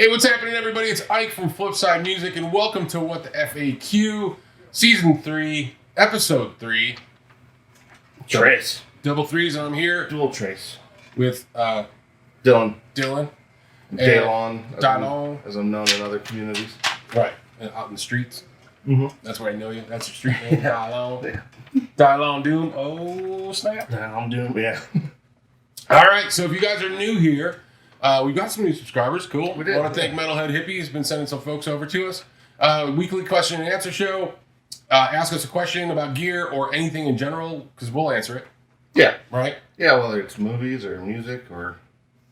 Hey, what's happening, everybody? It's Ike from Flipside Music, and welcome to What the F.A.Q. Season 3, Episode 3. Trace. Double threes, and I'm here Dual Trace. with Dylan. Dylan. Dallon. As I'm known in other communities. Right, out in the streets. Mm-hmm. That's where I know you. That's your street name, Dallon. Yeah. Dallon Doom. Oh, snap. I'm doing, yeah. All right, so if you guys are new here, we've got some new subscribers. Cool. We did. I want to thank Metalhead Hippie. He's been sending some folks over to us. Weekly question and answer show. Ask us a question about gear or anything in general, because we'll answer it. Yeah. Right? Yeah, whether it's movies or music or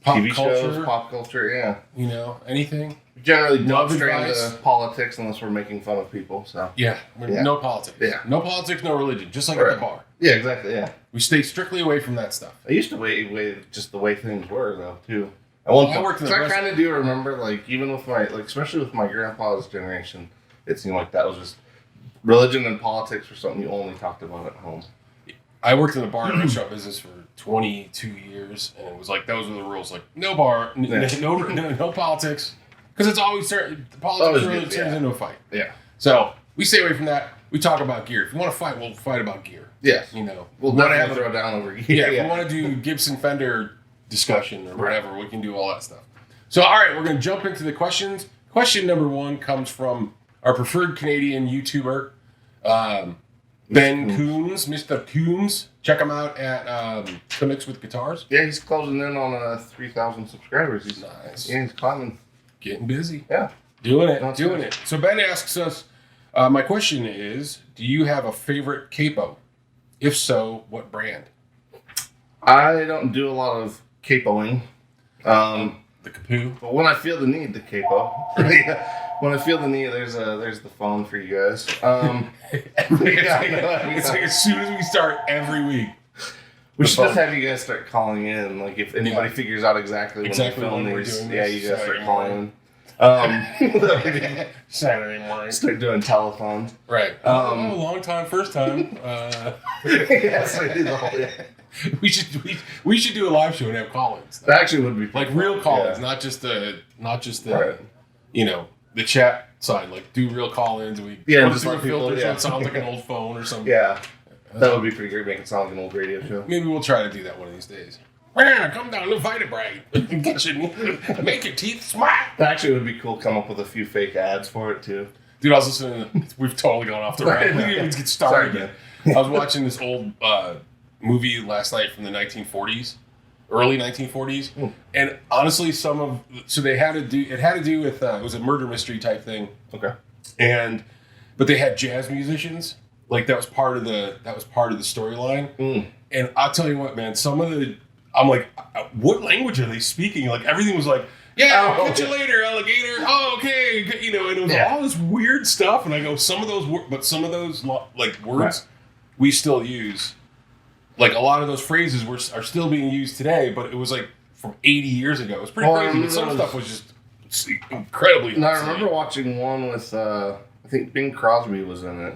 Pop TV culture. shows, pop culture, yeah. You know, anything. We generally don't Love stray advice. into politics unless we're making fun of people, so. Yeah. Yeah. No politics. Yeah. No politics, no religion. Just like at Right. the bar. Yeah, exactly, yeah. We stay strictly away from that stuff. I used to wait just the way things were, though, too. I worked in the I rest- kind of do remember, like, even with my, like, especially with my grandpa's generation, it seemed like that was just, religion and politics were something you only talked about at home. I worked in the bar and restaurant business for 22 years, and it was like, those were the rules. Like, no bar, no politics. Because it's always certain, the politics really turns into a fight. Yeah. So, we stay away from that. We talk about gear. If you want to fight, we'll fight about gear. Yes. You know. We'll definitely throw down over here. Yeah, if we want to do Gibson Fender discussion or whatever, we can do all that stuff. So, all right, we're going to jump into the questions. Question number 1 comes from our preferred Canadian YouTuber, Ben Coons, Mr. Coons. Check him out at Comics with Guitars. Yeah, he's closing in on 3,000 subscribers. He's Nice. Yeah, he's climbing. Getting busy. Yeah. Doing it. That's doing good. it. So Ben asks us, my question is, do you have a favorite capo? If so, what brand? I don't do a lot of capoing. The Capoo. But when I feel the need to capo, when I feel the need, there's the phone for you guys. It's like as soon as we start every week. We should just have you guys start calling in. Like if anybody figures out exactly when Exactly we film when we're these, doing yeah, this you guys start Saturday calling in. Saturday morning. Start doing telethons. Right. Long time, first time. Yes, I do the whole. Yeah. We should do a live show and have call-ins. That actually would be Like fun. real call-ins, Yeah. not just the Right. you know, the chat side. Like do real call-ins. We Yeah, put just it through a let people- filter so yeah. it sounds like an old phone or something. Yeah, that would be pretty great. Make it sound like an old radio show. Maybe we'll try to do that one of these days. Come down to Vitabrite. Get your, make your teeth smile. That actually would be cool. Come up with a few fake ads for it too. Dude, I was listening. We've totally gone off the rails. We didn't even get started Sorry, yet. I was watching this old movie last night from the 1940s, early 1940s, and honestly, they had to do. It had to do with it was a murder mystery type thing. Okay. But they had jazz musicians. Like that was part of the storyline. And I'll tell you what, man. I'm like, what language are they speaking? Like everything was like, yeah, I'll catch you later, alligator. Oh, okay, you know. And it was all this weird stuff. And I go, some of those like words we still use. Like a lot of those phrases are still being used today, but it was like from 80 years ago. It was pretty crazy. But some stuff was just incredibly. And I remember watching one with I think Bing Crosby was in it,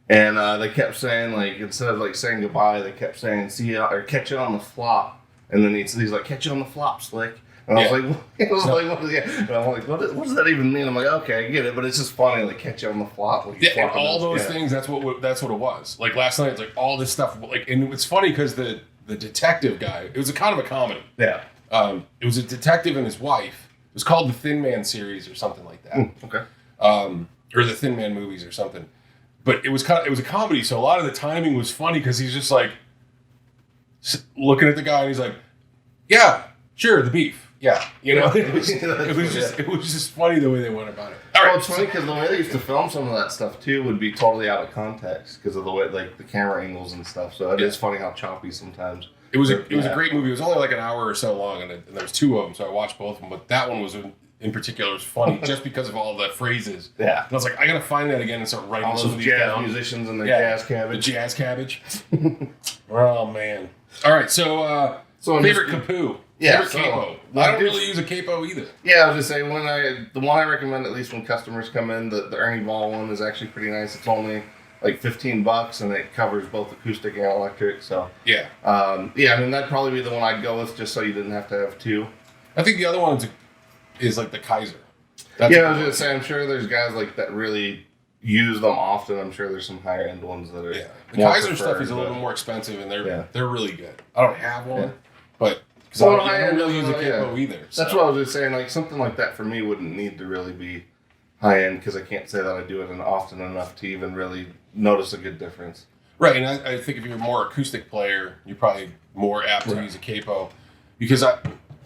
and they kept saying like instead of like saying goodbye, they kept saying see you or catch you on the flop, and then he's like catch you on the flop, slick. And I was like, and I'm like, what does that even mean? I'm like, okay, I get it, but it's just funny, like catch you on the flop. Like, yeah, and all those things. That's what it was. Like last night, it's like all this stuff. Like, and it's funny because the detective guy. It was a kind of a comedy. Yeah. It was a detective and his wife. It was called the Thin Man series or something like that. Okay. Or the Thin Man movies or something. But it was a comedy, so a lot of the timing was funny because he's just like looking at the guy and he's like, yeah, sure, the beef. Yeah, you know, it was just funny the way they went about it. All right, well, it's funny because the way they used to film some of that stuff too would be totally out of context because of the way like the camera angles and stuff. So it is funny how choppy sometimes. It was a great movie. It was only like an hour or so long, and there was 2 of them, so I watched both of them. But that one was in particular was funny just because of all the phrases. Yeah, and I was like, I gotta find that again and start writing all some those of these jazz down. musicians and their jazz cabbage. The jazz cabbage. Oh man! All right, so favorite Capoo. Yeah, favorite capo. I don't really use a capo either. Yeah, I was just saying the one I recommend at least when customers come in, the Ernie Ball one is actually pretty nice. It's only like $15 and it covers both acoustic and electric. So yeah, I mean that'd probably be the one I'd go with just so you didn't have to have 2. I think the other one is like the Kaiser. I was gonna say, I'm sure there's guys like that really use them often. I'm sure there's some higher end ones that are. Yeah, the Kaiser stuff is a little bit more expensive, and they're really good. I don't have one, but because I don't really use a capo either. So. That's what I was just saying. Like something like that for me wouldn't need to really be high end because I can't say that I do it often enough to even really notice a good difference. Right, and I think if you're a more acoustic player, you're probably more apt to use a capo. Because I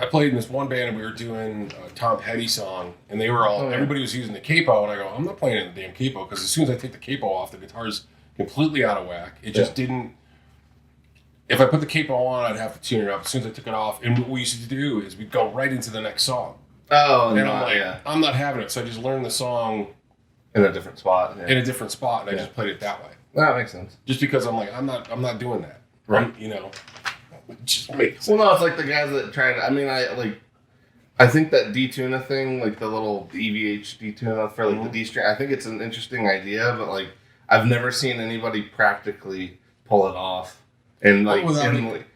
played in this one band and we were doing a Tom Petty song, and they were all everybody was using the capo, and I go, I'm not playing in the damn capo because as soon as I take the capo off, the guitar's completely out of whack. It just didn't. If I put the capo on, I'd have to tune it up. As soon as I took it off, and what we used to do is we'd go right into the next song. Oh, and I'm like, I'm not having it, so I just learned the song in a different spot. In a different spot, and I just played it that way. That makes sense. Just because I'm like, I'm not doing that. Right. It just makes sense. Well, no, it's like the guys that try to. I mean, I think that detuna thing, like the little EVH detuna for like the D string. I think it's an interesting idea, but like I've never seen anybody practically pull it off and like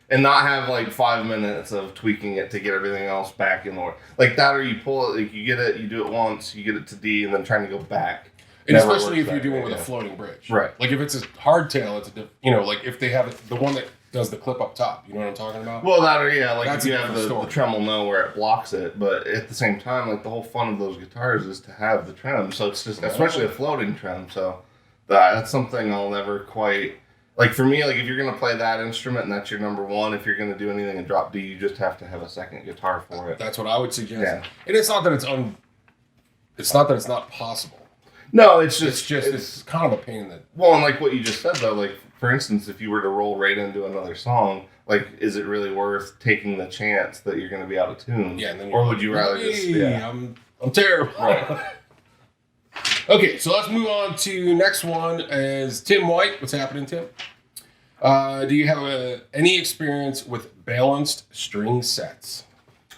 and not have like 5 minutes of tweaking it to get everything else back in order. Like that, or you pull it, like you get it, you do it once, you get it to D, and then trying to go back. And especially if you're doing it with a floating bridge. Right. Like if it's a hardtail, it's like if they have the one that does the clip up top, you know what I'm talking about? Well, that or like that's if you have the tremolo where it blocks it, but at the same time, like the whole fun of those guitars is to have the trem. So it's just, especially a floating trem. So that's something I'll never quite, like for me, like if you're going to play that instrument and that's your number one, if you're going to do anything in drop D, you just have to have a second guitar for it. That's what I would suggest. Yeah. And it's not that it's not possible. No, it's kind of a pain that. Well, and like what you just said though, like for instance, if you were to roll right into another song, like is it really worth taking the chance that you're going to be out of tune? Yeah, and then or would you rather just? Yeah, I'm terrible. Right. Okay, so let's move on to next one. Is Tim White? What's happening, Tim? Do you have any experience with balanced string sets?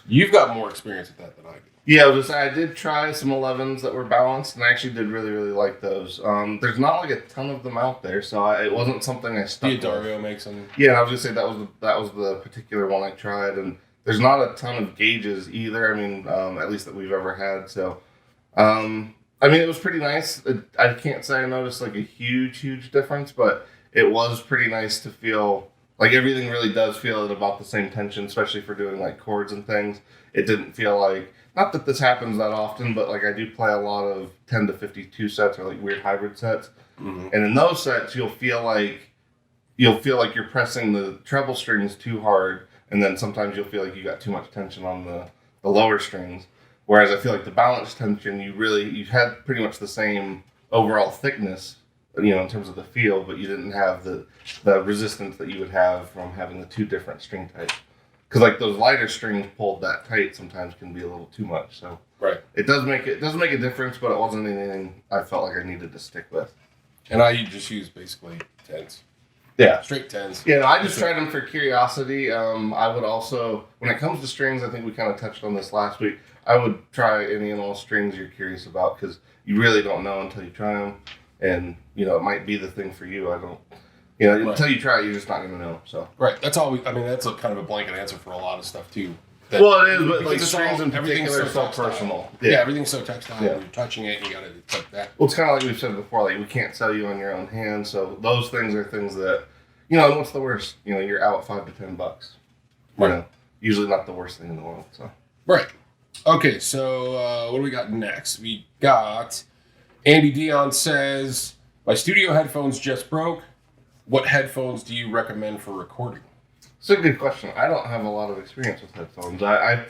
You've got more experience with that than I do. Yeah, I did try some 11s that were balanced, and I actually did really, really like those. There's not like a ton of them out there, so it wasn't something I stuck with. Dario makes them. Yeah, I was gonna say that was the particular one I tried, and there's not a ton of gauges either. I mean, at least that we've ever had. So, I mean, it was pretty nice. I can't say I noticed like a huge difference, but it was pretty nice to feel like everything really does feel at about the same tension, especially for doing like chords and things. It didn't feel like. Not that this happens that often, but like I do play a lot of 10 to 52 sets or like weird hybrid sets. Mm-hmm. And in those sets, you'll feel like you're pressing the treble strings too hard. And then sometimes you'll feel like you got too much tension on the lower strings. Whereas I feel like the balanced tension, you had pretty much the same overall thickness, in terms of the feel, but you didn't have the resistance that you would have from having the two different string types. Because like those lighter strings pulled that tight sometimes can be a little too much. So right, it does make a difference, but it wasn't anything I felt like I needed to stick with. And I just use basically tens. Yeah, straight tens. Yeah, no, I just tried them for curiosity. I would also, when it comes to strings, I think we kind of touched on this last week. I would try any and all strings you're curious about because you really don't know until you try them, and it might be the thing for you. I don't. Until you try it, you're just not going to know. So right, that's all. That's a kind of a blanket answer for a lot of stuff too. Well, it is, but like strings in particular are so personal. Yeah, everything's so textile. Yeah. You're touching it, and you got to like that. Well, it's kind of like we've said before. Like we can't sell you on your own hand, so those things are things that what's the worst? You're out $5 to $10. Right. Usually not the worst thing in the world. So right. Okay, so what do we got next? We got Andy Dion says my studio headphones just broke. What headphones do you recommend for recording? It's a good question. I don't have a lot of experience with headphones. I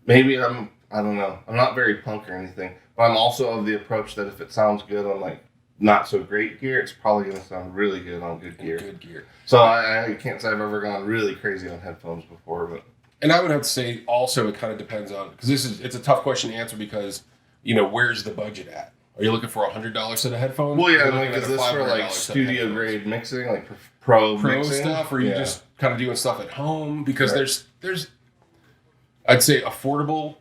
don't know. I'm not very punk or anything, but I'm also of the approach that if it sounds good on like not so great gear, it's probably going to sound really good on good gear. Good gear. So I can't say I've ever gone really crazy on headphones before, but. And I would have to say also it kind of depends on because it's a tough question to answer because where's the budget at? Are you looking for $100 set of headphones? Well, yeah, like is this for like studio grade mixing, like pro mixing stuff, or are you just kind of doing stuff at home? Because there's, I'd say affordable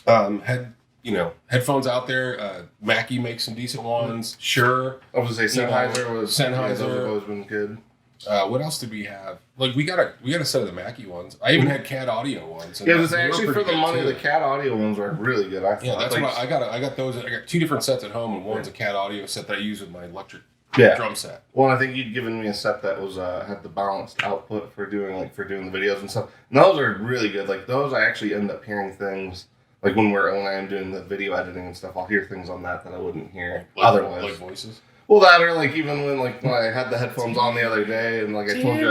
headphones out there. Mackie makes some decent ones. Sure, I was gonna say Sennheiser have always been good. What else did we have? Like we got a set of the Mackie ones. I even had CAD audio ones. Yeah, actually for the money, the CAD audio ones are really good. I thought. Yeah, that's what I got. I got those. I got 2 different sets at home, and one's a CAD audio set that I use with my electric drum set. Well, I think you'd given me a set that was had the balanced output for doing the videos and stuff. And those are really good. Like those, I actually end up hearing things. Like when I am doing the video editing and stuff, I'll hear things on that I wouldn't hear otherwise. Like voices. Well, that or like even when I had the headphones on the other day and like I told you,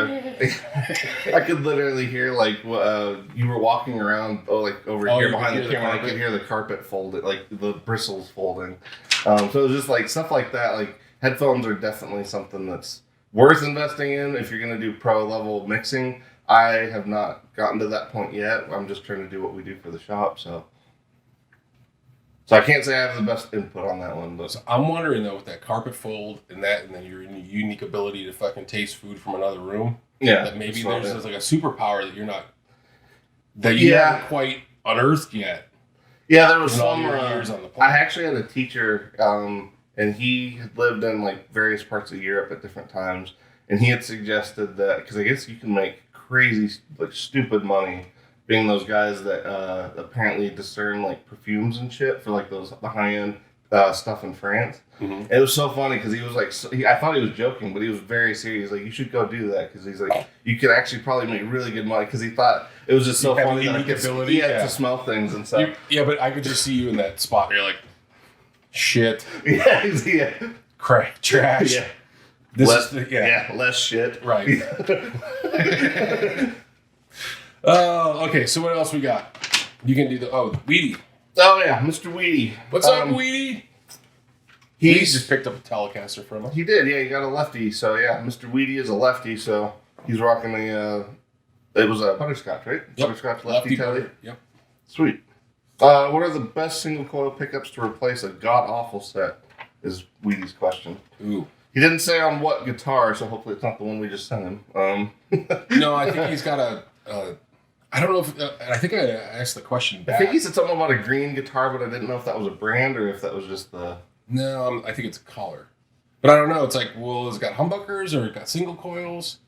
I could literally hear like you were walking around over here behind the camera. I could hear the carpet folded, like the bristles folding. So it was just like stuff like that. Like headphones are definitely something that's worth investing in if you're gonna do pro level mixing. I have not gotten to that point yet. I'm just trying to do what we do for the shop, so I can't say I have the best input on that one. But so I'm wondering though, with that carpet fold and then your unique ability to fucking taste food from another room. Yeah, that maybe there's like a superpower that you haven't quite unearthed yet. Yeah, there was some years on the planet. I actually had a teacher, and he had lived in like various parts of Europe at different times, and he had suggested that because I guess you can make crazy, like stupid money being those guys that apparently discern like perfumes and shit for like the high end stuff in France. Mm-hmm. It was so funny because he was like, I thought he was joking, but he was very serious. Like, you should go do that because he's like, you could actually probably make really good money because he thought it was just so funny that he had to smell things and stuff. But I could just see you in that spot where you're like, shit. Yeah. Crack, trash. Yeah. Less shit. Right. Oh, okay. So what else we got? You can do the Weedy. Oh yeah, Mr. Weedy. What's up, Weedy? He just picked up a Telecaster from us. He did, yeah. He got a lefty. So yeah, Mr. Weedy is a lefty. So he's rocking the. It was a butterscotch, right? Yep. Butterscotch lefty telly. Yep. Sweet. What are the best single coil pickups to replace a god awful set? Is Weedy's question. Ooh. He didn't say on what guitar, so hopefully it's not the one we just sent him. No, I think he's got a. I don't know if I think I asked the question back. I think he said something about a green guitar, but I didn't know if that was a brand or if that was just the. No, I think it's a collar, but I don't know. It's like, well, it's got humbuckers or it got single coils.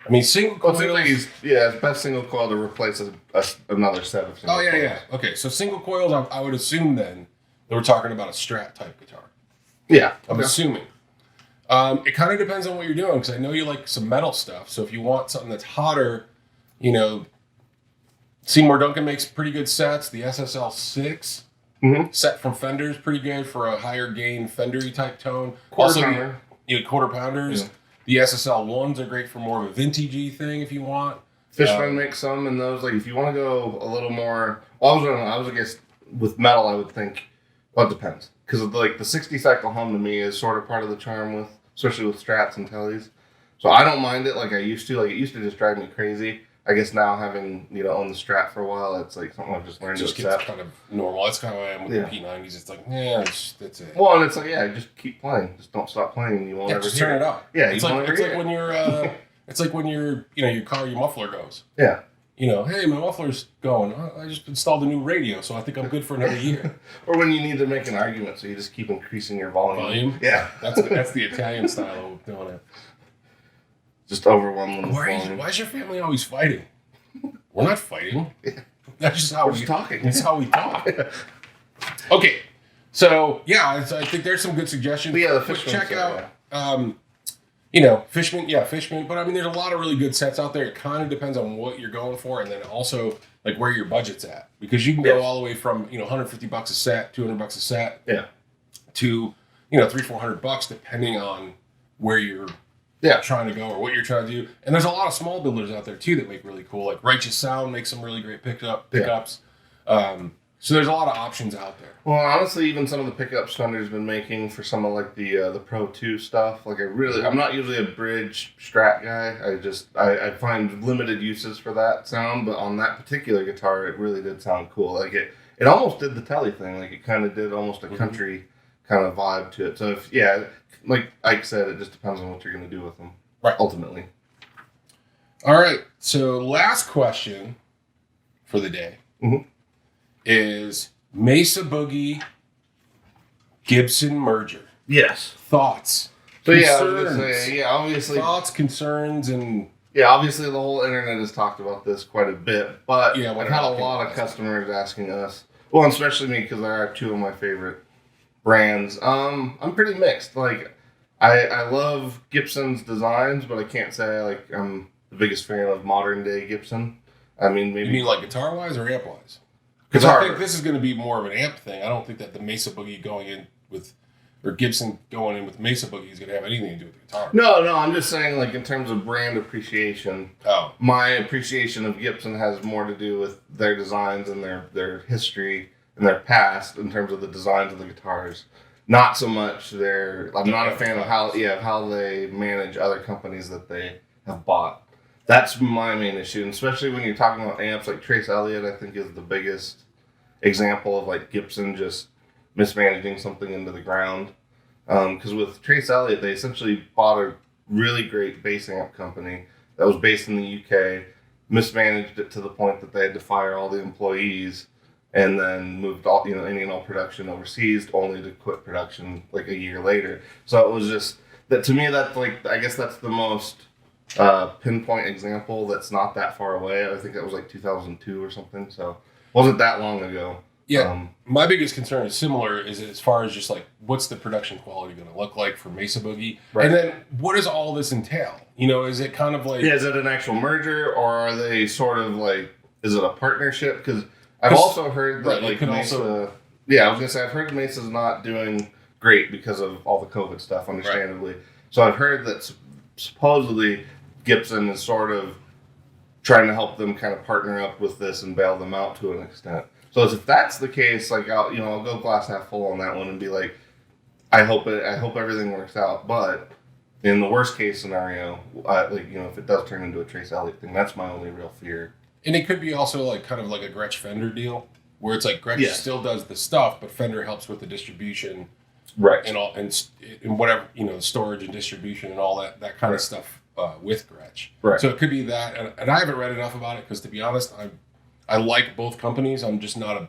I mean, single coils. Well, it's best single coil to replace another set of single coils. Yeah. Okay, so single coils, I would assume then that we're talking about a Strat type guitar. Yeah, I'm assuming. It kind of depends on what you're doing because I know you like some metal stuff. So if you want something that's hotter, Seymour Duncan makes pretty good sets. The SSL 6 set from Fender is pretty good for a higher gain Fender-y type tone. Quarter pounder. Quarter pounders. Yeah. The SSL 1s are great for more of a vintagey thing if you want. Fishman makes some, and those, like, if you want to go a little more... Well, I was, I guess, with metal, I would think... Well, it depends. Because, like, the 60-cycle hum to me is sort of part of the charm especially with Strats and Tellys. So I don't mind it like I used to. Like, it used to just drive me crazy. I guess now having, owned the Strat for a while, it's like something I've just learned to accept. It's kind of normal. That's kind of how I am with the P90s. It's like, that's it. Well, and it's like, just keep playing. Just don't stop playing. You won't ever just turn it up. Yeah, it's like when you're, it's like when your muffler goes. Yeah. Hey, my muffler's going. I just installed a new radio, so I think I'm good for another year. Or when you need to make an argument, so you just keep increasing your volume. Yeah. That's the Italian style of doing it. Just overwhelm them. Why is your family always fighting? We're not fighting. That's just how we're talking. That's how we talk. Okay, so I think there's some good suggestions. But the Fishman. Check out, Fishman. But I mean, there's a lot of really good sets out there. It kind of depends on what you're going for, and then also like where your budget's at, because you can go all the way from $150 a set, $200 a set, to $300-400 depending on where you're trying to go or what you're trying to do. And there's a lot of small builders out there too that make really cool, like Righteous Sound makes some really great pickups. So there's a lot of options out there. Well, honestly, even some of the pickups Fender's been making for some of like the Pro 2 stuff, like I'm not usually a bridge Strat guy. I find limited uses for that sound, but on that particular guitar, it really did sound cool. Like it almost did the telly thing. Like it kind of did almost a country kind of vibe to it. So like Ike said, it just depends on what you're going to do with them. Right. Ultimately. All right. So last question for the day is Mesa Boogie Gibson Merger. Yes. Thoughts? So yeah, I was gonna say, yeah, obviously thoughts, concerns, and yeah, obviously the whole internet has talked about this quite a bit, but yeah, I've had a lot of customers asking us. Well, especially me because there are two of my favorite brands. I'm pretty mixed. Like, I love Gibson's designs, but I can't say I'm the biggest fan of modern day Gibson. I mean, maybe you mean like guitar wise or amp wise? Because I think this is going to be more of an amp thing. I don't think that the Mesa Boogie going in with, or Gibson going in with Mesa Boogie is going to have anything to do with the guitar. No, I'm just saying, like, in terms of brand appreciation, my appreciation of Gibson has more to do with their designs and their history and their past in terms of the designs of the guitars. Not so much I'm not a fan of how they manage other companies that they have bought. That's my main issue, and especially when you're talking about amps, like Trace Elliot, I think is the biggest example of like Gibson just mismanaging something into the ground. Because with Trace Elliot, they essentially bought a really great bass amp company that was based in the UK, mismanaged it to the point that they had to fire all the employees, and then moved all any and all production overseas, only to quit production like a year later. So it was just that to me. That's like, I guess that's the most pinpoint example that's not that far away. I think that was like 2002 or something. So wasn't that long ago. Yeah, my biggest concern is similar, is as far as just like what's the production quality going to look like for Mesa Boogie, right. And then what does all this entail? Is it kind of like is it an actual merger, or are they sort of like, is it a partnership? Because I've also heard that like Mesa. I was gonna say I've heard Mesa's not doing great because of all the COVID stuff, understandably. Right. So I've heard that supposedly Gibson is sort of trying to help them kind of partner up with this and bail them out to an extent. So if that's the case, like I'll go glass half full on that one and be like, I hope everything works out. But in the worst case scenario, if it does turn into a Trace Elliot thing, that's my only real fear. And it could be also like kind of like a Gretsch Fender deal, where it's like Gretsch still does the stuff, but Fender helps with the distribution, right? And all and whatever storage and distribution and all that kind of stuff with Gretsch. Right. So it could be that, and I haven't read enough about it because, to be honest, I like both companies. I'm just not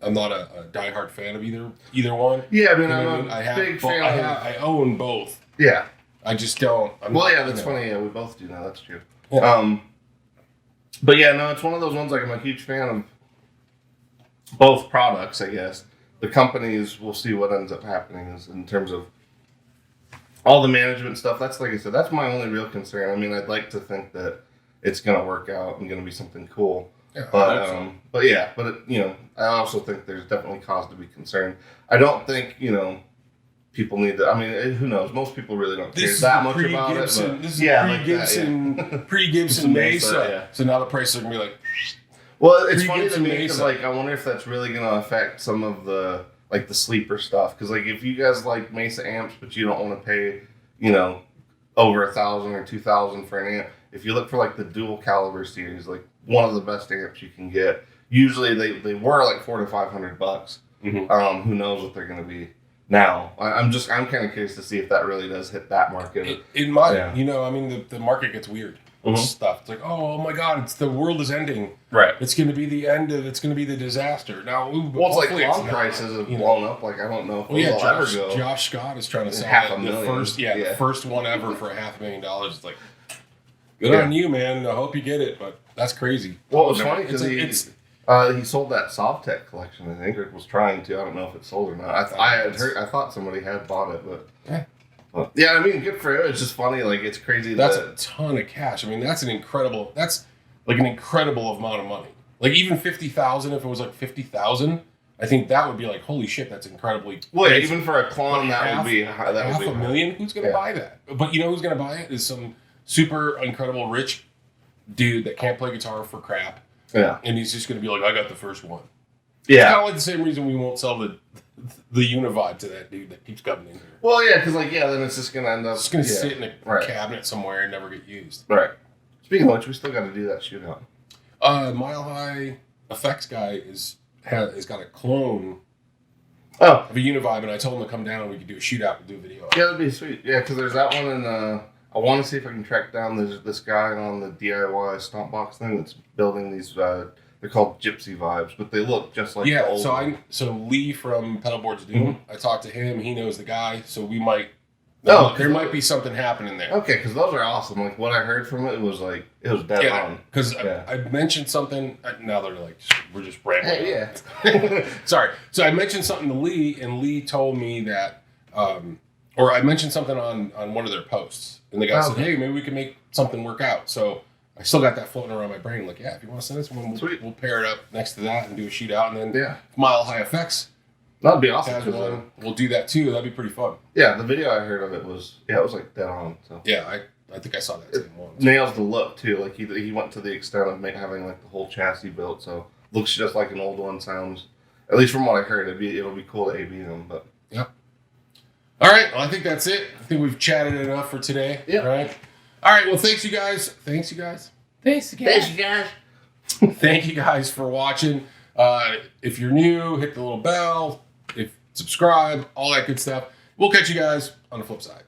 a diehard fan of either one. Yeah, I mean, I'm a big fan. I own both. Yeah. I just don't. That's funny. Yeah, we both do now. That's true. Yeah. But yeah, no, it's one of those ones. Like, I'm a huge fan of both products. I guess the companies, we'll see what ends up happening is in terms of all the management stuff. That's, like I said, that's my only real concern. I mean, I'd like to think that it's going to work out and going to be something cool. Yeah, I also think there's definitely cause to be concerned. I don't think, people need to, I mean, who knows? Most people really don't care that much about it. But this is pre-Gibson-Mesa. Yeah. So now the prices are going to be like... Well, it's funny to me because, I wonder if that's really going to affect some of the, the sleeper stuff. Because, if you guys like Mesa amps, but you don't want to pay, over $1,000 or $2,000 for an amp, if you look for, the dual caliber series, one of the best amps you can get. Usually they were like $400 to $500. Mm-hmm. Who knows what they're going to be now? I'm kind of curious to see if that really does hit that market. It might. Yeah. I mean, the market gets weird. Mm-hmm. Stuff. It's like, oh my God, the world is ending. Right. It's going to be the end of. It's going to be the disaster. Now, it's like lawn prices have blown up. I don't know if they'll ever go. Josh Scott is trying to sell the first one ever for $500,000. It's like, good on you, man. I hope you get it, but that's crazy. Well, it was funny because he sold that Sovtech collection. I think Rick was trying to. I don't know if it sold or not. I thought somebody had bought it, but. Yeah. I mean, good for him. It's just funny. It's crazy. That's a ton of cash. I mean, that's an incredible amount of money. Even 50,000. If it was 50,000, I think that would be holy shit. That's incredibly. Well, yeah, even for a clone, that would be half a million. Who's going to buy that? But who's going to buy it is some super incredible rich dude that can't play guitar for crap. Yeah, and he's just going to be like, I got the first one. Yeah, it's kind of like the same reason we won't sell the Univibe to that dude that keeps coming in here. Well, yeah, because then it's just going to end up... It's going to sit in a cabinet somewhere and never get used. Right. Speaking of which, we still got to do that shootout. Mile High Effects guy has got a clone of a Univibe, and I told him to come down and we could do a shootout and do a video. Yeah, that'd be sweet. Yeah, because there's that one, and I want to see if I can track down this guy on the DIY stomp box thing that's building these... they're called Gypsy Vibes, but they look just like the old one. So Lee from Pedalboards Doom, I talked to him. He knows the guy, so we might No, There might be something happening there. Okay, because those are awesome. Like what I heard from it was dead on. Because I mentioned something. Now they're like, we're just rambling. Hey, yeah. Sorry. So I mentioned something to Lee, and Lee told me that, or I mentioned something on one of their posts, and the guy said, "Hey, maybe we can make something work out." So I still got that floating around my brain. Like, yeah, if you want to send us one, we'll pair it up next to that and do a shootout, and then Mile High Effects. That'd be awesome. We'll do that too. That'd be pretty fun. Yeah, the video I heard of it was it was like dead on. So yeah, I think I saw that same one. Nails the look too. Like he went to the extent of having like the whole chassis built, so looks just like an old one. Sounds, at least from what I heard, it'll be cool to AB them. But yeah. All right. Well, I think that's it. I think we've chatted enough for today. Yeah. Right. All right. Well, thanks you guys. Thank you guys for watching. If you're new, hit the little bell. Subscribe, all that good stuff. We'll catch you guys on the flip side.